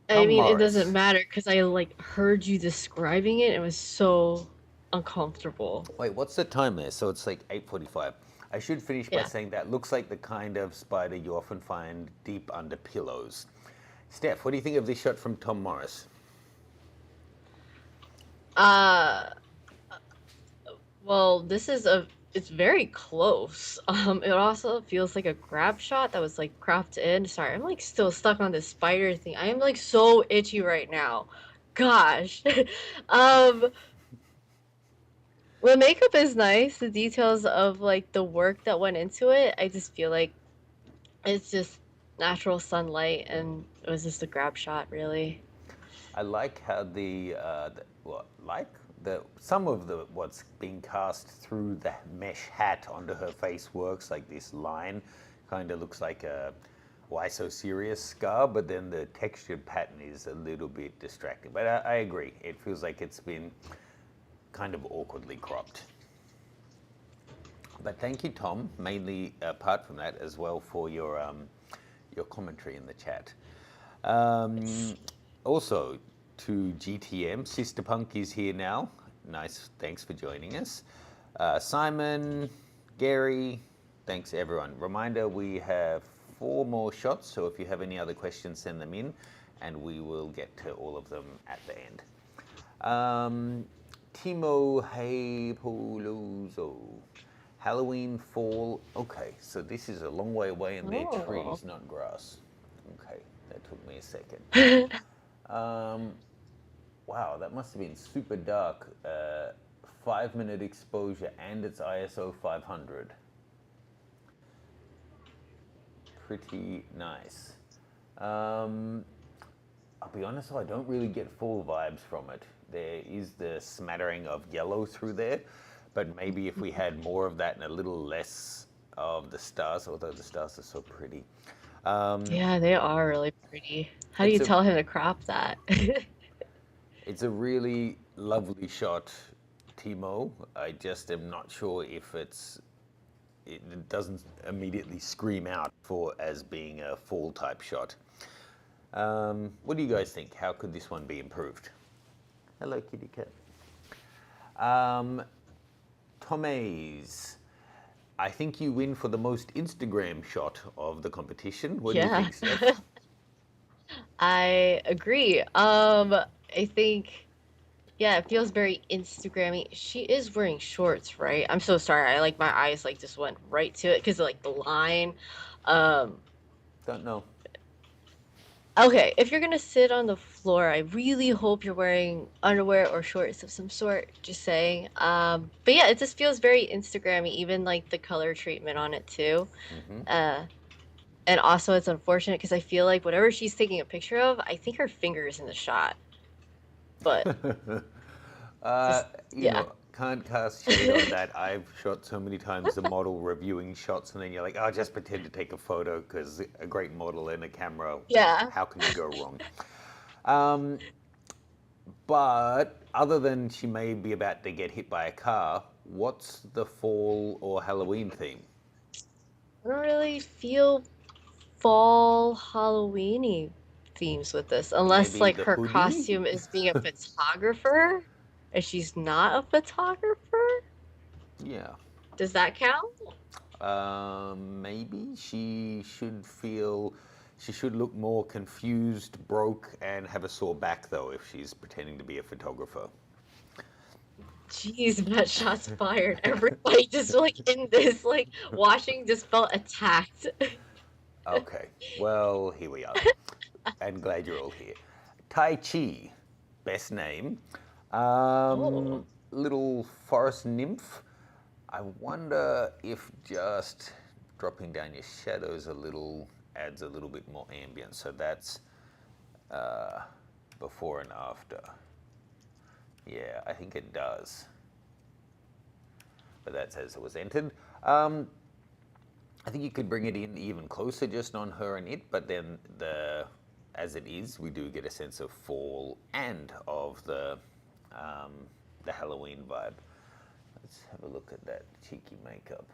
I Tom mean, it doesn't Morris. matter because I like heard you describing it. It was so uncomfortable. Wait, what's the time there? So it's like 8:45. I should finish by Yeah. saying that looks like the kind of spider you often find deep under pillows. Steph, what do you think of this shot from Tom Morris? Uh, well, it's very close. It also feels like a grab shot that was like cropped in. Sorry, I'm like still stuck on this spider thing. I am like so itchy right now. Gosh. Um, the makeup is nice. The details of like the work that went into it, I just feel like it's just natural sunlight and it was just a grab shot, really. I like how the some of the what's being cast through the mesh hat onto her face works. Like this line, kind of looks like a "Why so serious" scar, but then the textured pattern is a little bit distracting. But I agree, it feels like it's been kind of awkwardly cropped. But thank you, Tom, mainly apart from that as well for your commentary in the chat. It's Also, to GTM, Sister Punk is here now. Nice, thanks for joining us. Simon, Gary, thanks everyone. Reminder, we have 4 more shots, so if you have any other questions, send them in, and we will get to all of them at the end. Timo Heipolozo. Halloween fall. Okay, so this is a long way away and they're oh. trees, not grass. Okay, that took me a second. Yeah, Wow, that must have been super dark. 5 minute exposure and it's ISO 500. Pretty nice. I'll be honest, I don't really get full vibes from it. There is the smattering of yellow through there, but maybe if we had more of that and a little less of the stars, although the stars are so pretty. they are really pretty. How do you It's a tell him to crop that? it's a really lovely shot, Timo. I just am not sure if it doesn't immediately scream out for as being a fall type shot. What do you guys think? How could this one be improved? Hello, kitty cat. Tomays, I think you win for the most Instagram shot of the competition. What do you Yeah, think, Steph? I agree. I think, yeah, it feels very Instagrammy. She is wearing shorts, right? I'm so sorry. I like my eyes like just went right to it because of like the line. Um, Don't know. okay, if you're gonna sit on the floor, I really hope you're wearing underwear or shorts of some sort. Just saying. But yeah, it just feels very Instagrammy, even like the color treatment on it too. Uh, and also it's unfortunate because I feel like whatever she's taking a picture of, I think her finger is in the shot. But Uh, just you yeah. know, can't cast shade on that. I've shot so many times the model reviewing shots, and then you're like, oh, just pretend to take a photo because a great model and a camera, Yeah. how can you go wrong? Um, but other than she may be about to get hit by a car, what's the fall or Halloween theme? I don't really feel fall Halloweeny themes with this, unless Maybe like the her hoodie? costume is being a photographer and she's not a photographer. Yeah. Does that count? Maybe she should look more confused, broke, and have a sore back though if she's pretending to be a photographer. Jeez, that shot's fired. Everybody just like in this like watching just felt attacked. Okay, well, here we are. And glad you're all here. Tai Chi, best name. Oh, Little forest nymph. I wonder if just dropping down your shadows a little adds a little bit more ambience. So that's before and after. Yeah, I think it does. But that's as it was entered. I think you could bring it in even closer just on her and it, but then as it is, we do get a sense of fall and of the Halloween vibe. Let's have a look at that cheeky makeup.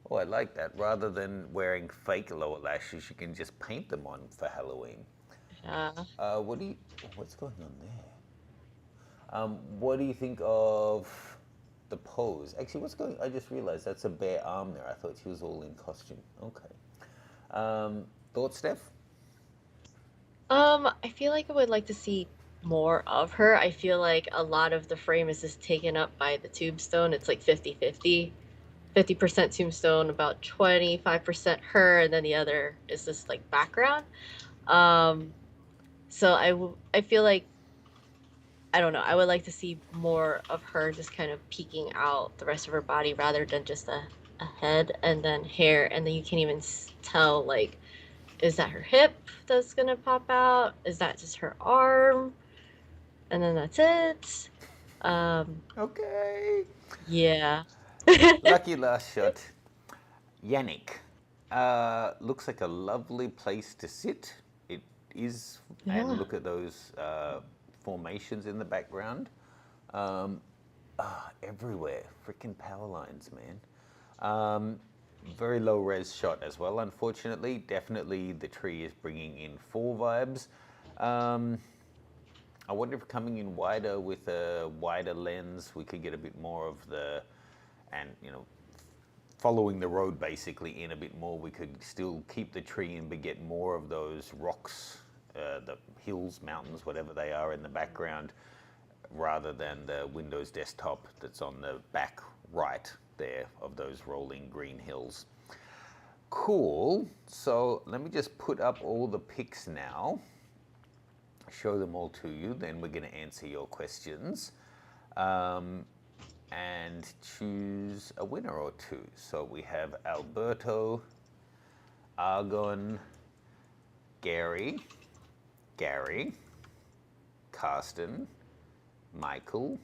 Oh, I like that. Rather than wearing fake lower lashes, you can just paint them on for Halloween. Yeah. What do you? What's going on there? What do you think of the pose? Actually, what's going? I just realized that's a bare arm there. I thought she was all in costume. Okay. Thoughts, Steph? I feel like I would like to see more of her. I feel like a lot of the frame is just taken up by the tombstone. It's like 50-50. 50% tombstone, about 25% her, and then the other is just like background. Um, so I feel like I don't know. I would like to see more of her just kind of peeking out the rest of her body rather than just a head and then hair, and then you can't even tell like is that her hip that's gonna pop out? Is that just her arm? And then that's it. Um, Okay. yeah. Lucky last shot. Yannick. Looks like a lovely place to sit. It is, and Yeah. look at those formations in the background. Everywhere. Freaking power lines, man. Very low res shot as well, unfortunately. Definitely the tree is bringing in fall vibes. Um, I wonder if coming in wider with a wider lens, we could get a bit more of the, and following the road basically in a bit more, we could still keep the tree in but get more of those rocks, the hills, mountains, whatever they are in the background, rather than the Windows desktop that's on the back right there of those rolling green hills. Cool. So let me just put up all the pics now, show them all to you, then we're going to answer your questions. And choose a winner or two. So we have Alberto, Argon, Gary, Karsten, Michael,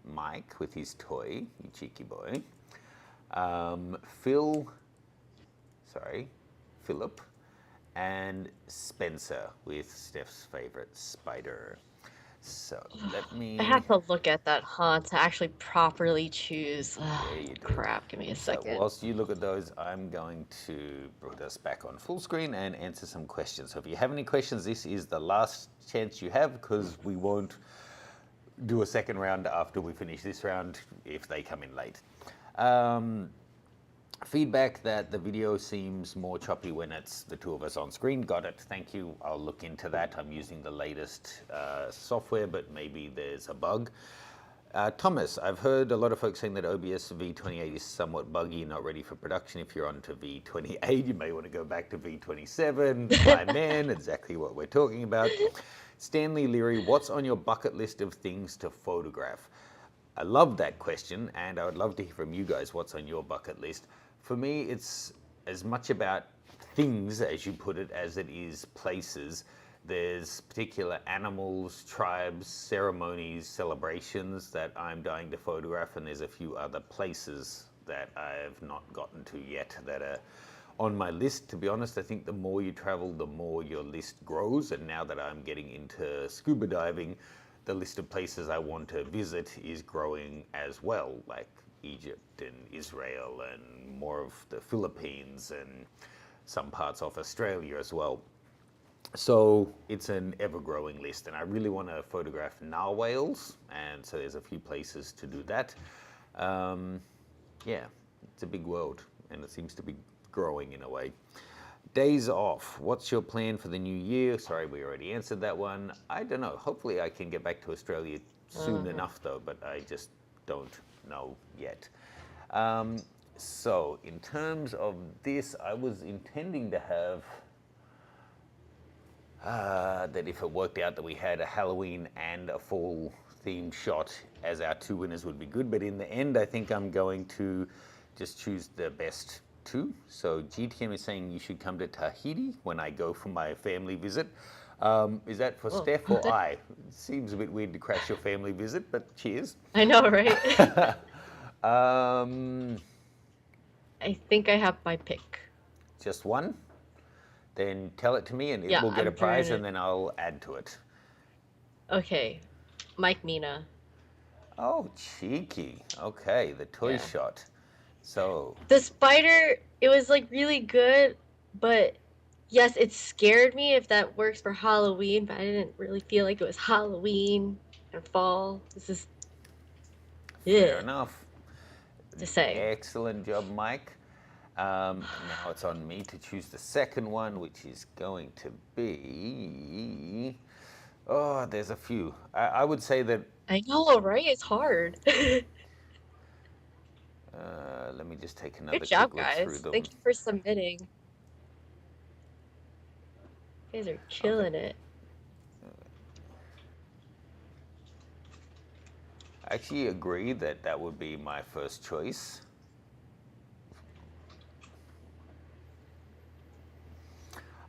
Mike with his toy, you cheeky boy, Philip, and Spencer with Steph's favorite spider. So let I me, have to look at that, huh, to actually properly choose. yeah, Ugh, you do. crap, give me a So second. whilst you look at those, I'm going to put us back on full screen and answer some questions. So if you have any questions, this is the last chance you have, because we won't do a second round after we finish this round if they come in late. Feedback that the video seems more choppy when it's the two of us on screen. Got it. Thank you. I'll look into that. I'm using the latest software, but maybe there's a bug. Thomas, I've heard a lot of folks saying that OBS V28 is somewhat buggy, not ready for production. If you're on to V28, you may want to go back to V27. My man, exactly what we're talking about. Stanley Leary, what's on your bucket list of things to photograph? I love that question, and I would love to hear from you guys what's on your bucket list. For me, it's as much about things, as you put it, as it is places. There's particular animals, tribes, ceremonies, celebrations that I'm dying to photograph, and there's a few other places that I've not gotten to yet that are on my list. To be honest, I think the more you travel, the more your list grows, and now that I'm getting into scuba diving, the list of places I want to visit is growing as well, like Egypt and Israel and more of the Philippines and some parts of Australia as well. So it's an ever-growing list, and I really want to photograph narwhals, and so there's a few places to do that. Yeah, it's a big world, and it seems to be growing in a way. Days off. What's your plan for the new year? Sorry, we already answered that one. I don't know. Hopefully I can get back to Australia soon enough, though, but I just don't know yet. So in terms of this, I was intending to have that if it worked out that we had a Halloween and a fall themed shot as our two winners would be good. But in the end, I think I'm going to just choose the best two. So GTM is saying you should come to Tahiti when I go for my family visit. Is that for Whoa. Steph or I? It seems a bit weird to crash your family visit, but cheers. I know, right? Um, I think I have my pick. just one? Then tell it to me and it Yeah, will get a I'm prize, trying and then I'll add to it. Okay, Mike Mina. Oh, cheeky. Okay, the toy Yeah. shot. So, The spider, it was like really good, but Yes, it scared me if that works for Halloween, but I didn't really feel like it was Halloween and fall. This is, Fair yeah, enough. to say. Excellent job, Mike. Now it's on me to choose the second one, which is going to be. Oh, there's a few. I would say that. I know, right? It's hard. Let me just take Good another quick job, look through guys. them. Thank you for submitting. You guys are Okay. killing it. I actually agree that that would be my first choice.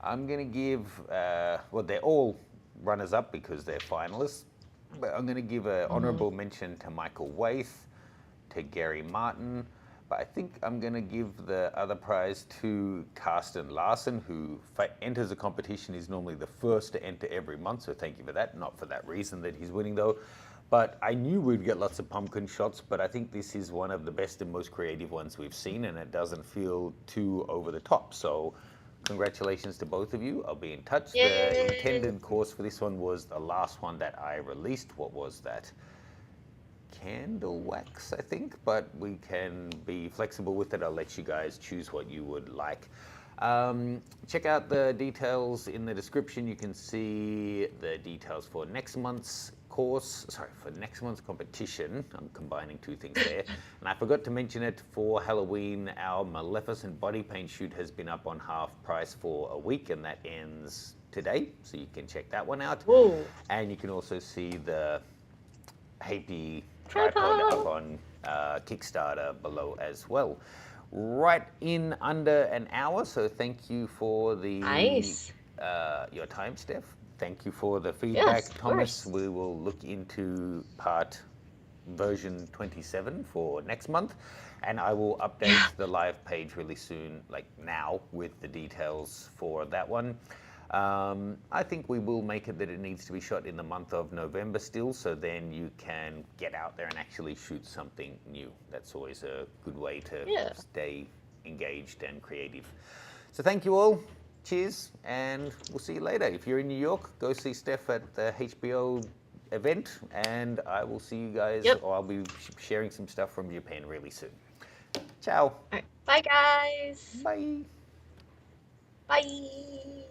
I'm going to give, well, they're all runners up because they're finalists, but I'm going to give an Hmm. honorable mention to Michael Waith, to Gary Martin, but I think I'm going to give the other prize to Carsten Larson, who enters the competition. He's normally the first to enter every month, so thank you for that. Not for that reason that he's winning, though. But I knew we'd get lots of pumpkin shots, but I think this is one of the best and most creative ones we've seen, and it doesn't feel too over the top. So congratulations to both of you. I'll be in touch. The Yay! intended course for this one was the last one that I released. What was that? Candle wax, I think, but we can be flexible with it. I'll let you guys choose what you would like. Check out the details in the description. You can see the details for next month's course, sorry, for next month's competition. I'm combining two things there. And I forgot to mention it, for Halloween, our Maleficent body paint shoot has been up on half price for a week, and that ends today. So you can check that one out. Whoa. And you can also see the Happy tripod up Tripod! on Kickstarter below as well. Right in under an hour, so thank you for Nice. your time, Steph. Thank you for the Yes, feedback, of Thomas. course. We will look into version 27 for next month, and I will Yeah. update the live page really soon, like now, with the details for that one. I think we will make it that it needs to be shot in the month of November still, so then you can get out there and actually shoot something new. That's always a good way to Yeah. stay engaged and creative. So thank you all. Cheers, and we'll see you later. If you're in New York, go see Steph at the HBO event, and I will see you guys, Yep. or I'll be sharing some stuff from Japan really soon. Ciao. All right. Bye, guys. Bye. Bye.